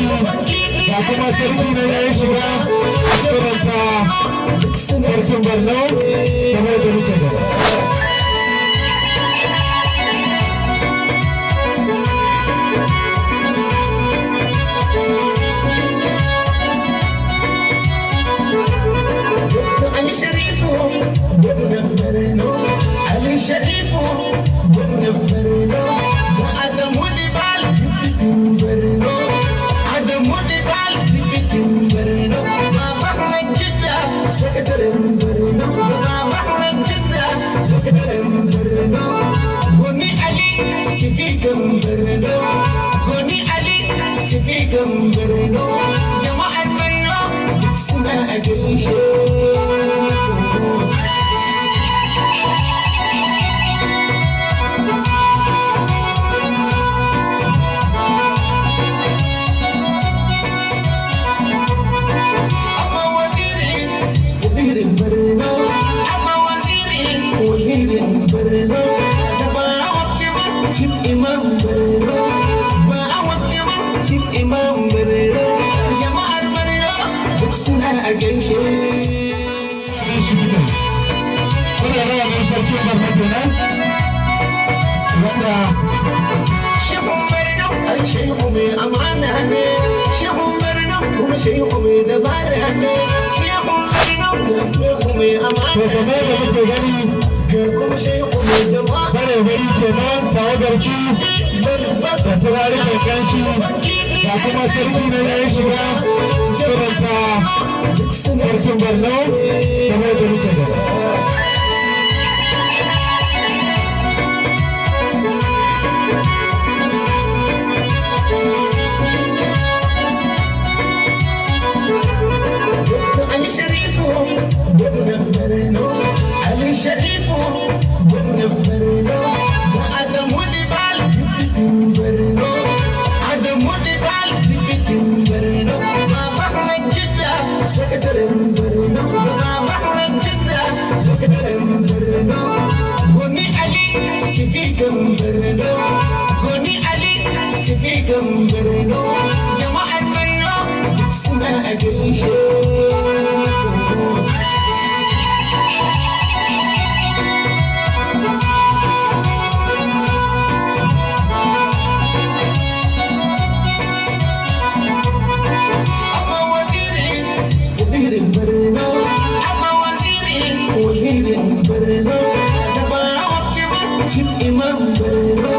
ga kuma sarki na ya shiga karanta sarkin Borno kamar da muke gaba. Jama'ar Borno suna a gaishe. Suna a gaishe. Kuna rawa mai sarkin Borno kenan wanda Shehun Borno shehu mai amana ne, Shehun Borno kuma shehu mai dabara ne, Shehun Borno mai amana to kamar da muke gani kuma shehu mai dabara. bare bari kenan tawagar su da turare mai kanshi ga kuma sarki na ya shiga karanta sarkin Borno kamar da muke gaba. Ali Sharifu gwamnan Borno, Ali Sharifu gwamnan Borno, Adamu Dibal dikitin Borno, Adamu Dibal dikitin Borno, Baba Magida sakataren Borno, Baba Magida sakataren Borno, Goni Ali sifikan Borno, Goni Ali sifikan Borno, jama'ar Borno suna a gaishe. Chief Imam Borno,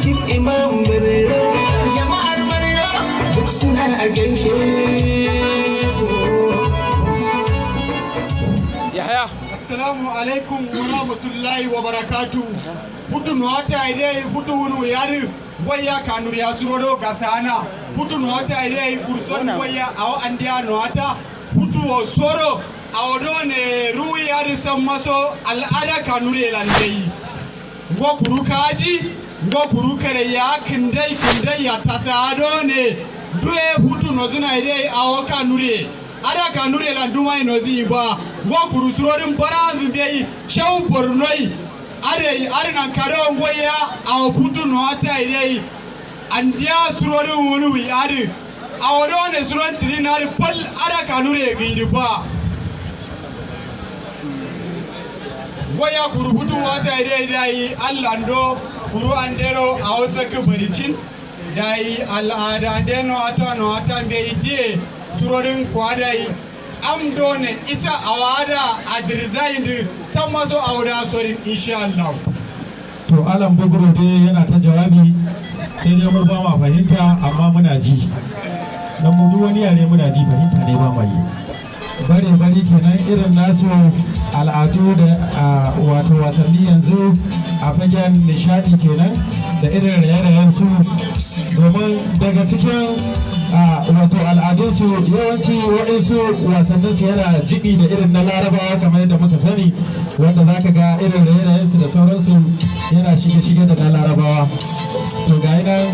Chief Imam Borno, jama'ar Borno duk suna a gaishe. Yahaya. Assalamu alaikum wa rahmatullahi wa barakatuh. Putun wata idai putu hunu yari waya kanuri asurodo gasana. Putun wata idai kurson waya aw andia noata putu osoro awodone ruwi yari sammaso al'ada kanuri landai. Ngo purukaji ngo purukare ya kindai ya tasadone duwe putu nozuna idai aw kanuri. Ada kanuri landuma inozi ba ngo kurusurodin baranzu bei shau Bornoi are nan karo ngoya aw putu no ata idai andia surodin wunu wi are awodone suron trinari pal ada kanuri gidi ba ngoya kurubutu wata idai dai allando kuru andero awsaka baricin dai al'ada andeno ata bei die surorin kwadai amdone isa awada adrizain sama zo awda sorin insha Allah. To Alan Buguro dai yana ta jawabi sai dai mu ba ma fahimta amma muna ji. Dan mu duk wani yare muna ji fahimta ne ba mai. Bare kenan irin nasu al'adu da wato wasanni yanzu a fagen nishadi kenan da irin raye-rayen su domin daga cikin wato al'adunsu yawanci waɗansu wasanninsu yana jibi da irin na larabawa kamar yadda muka sani wanda za ka ga irin raye-rayensu da sauransu yana shige-shige da na larabawa to ga nan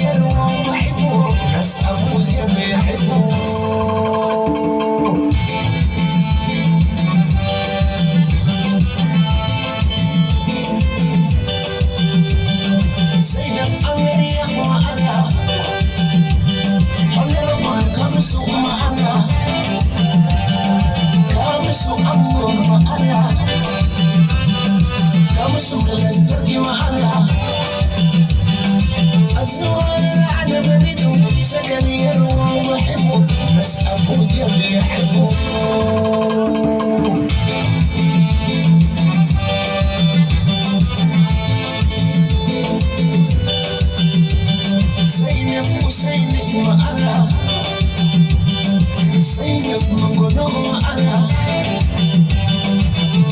يروى ويحبه ناس أبويا بيحبوه زينب أمرية وأنا حلو ما كمس وأنا كمس وأنظر وأنا كمس وملتقي وأنا الزوار على بريده سكن يروى ويحبه بس أبويا بيحبه زينب وزينب وأنا زينب منقولو وأنا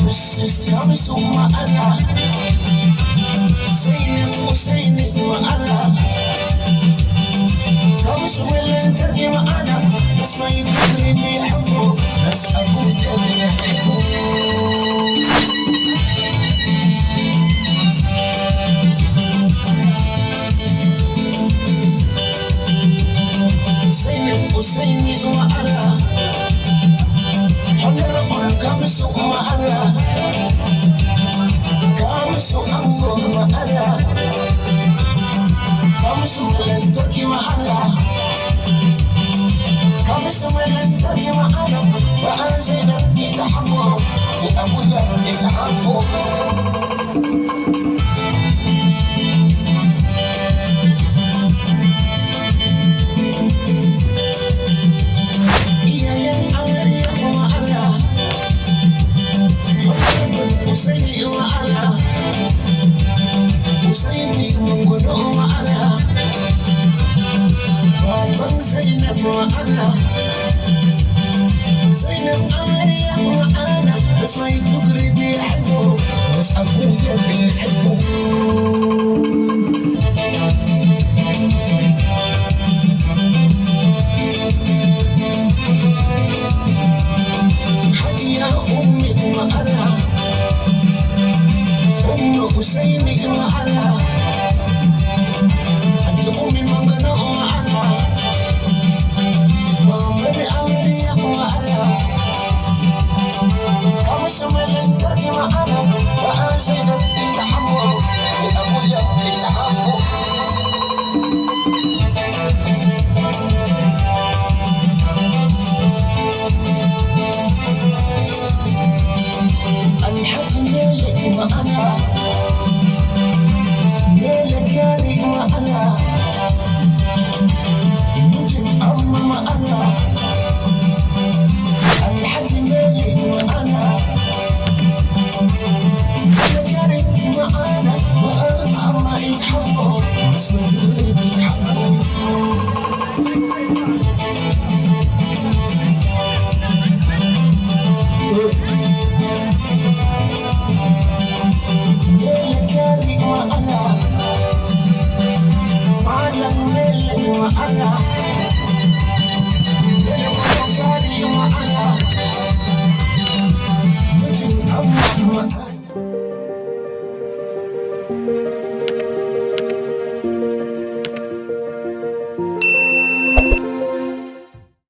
مسس كمس وأنا زينب وزينب وأنا كمس وملن تركي وأنا بس ما يقدر بيحبه بس أبويا بيحبه زينب وزينب وأنا حلو ما كمس وأنا كمس وأنظر وأنا كمس وملن تركي وأنا كمس وملن تركي وأنا وأنا زينب يتحمل لأبويا يتحمل وسيدي وأنا وسيدي منقولو وأنا وأبن زينب وأنا زينب أمرية وأنا بس ما يدري بيحبه بس أبويا بيحبه حتى يا أمي وأنا حسيني وأنا أنت أمي منقنة وأنا وأمي أمرية وأنا كمس وملن تركي وأنا وأنا زينب في تحمل لأبويا في تحمل الحج مالك وأنا مالك يالي وأنا نجم أم وأنا الحج مالك وأنا مالك يالي وأنا وأنا أما يتحبوا بس ما تدري بيحبوا وأنا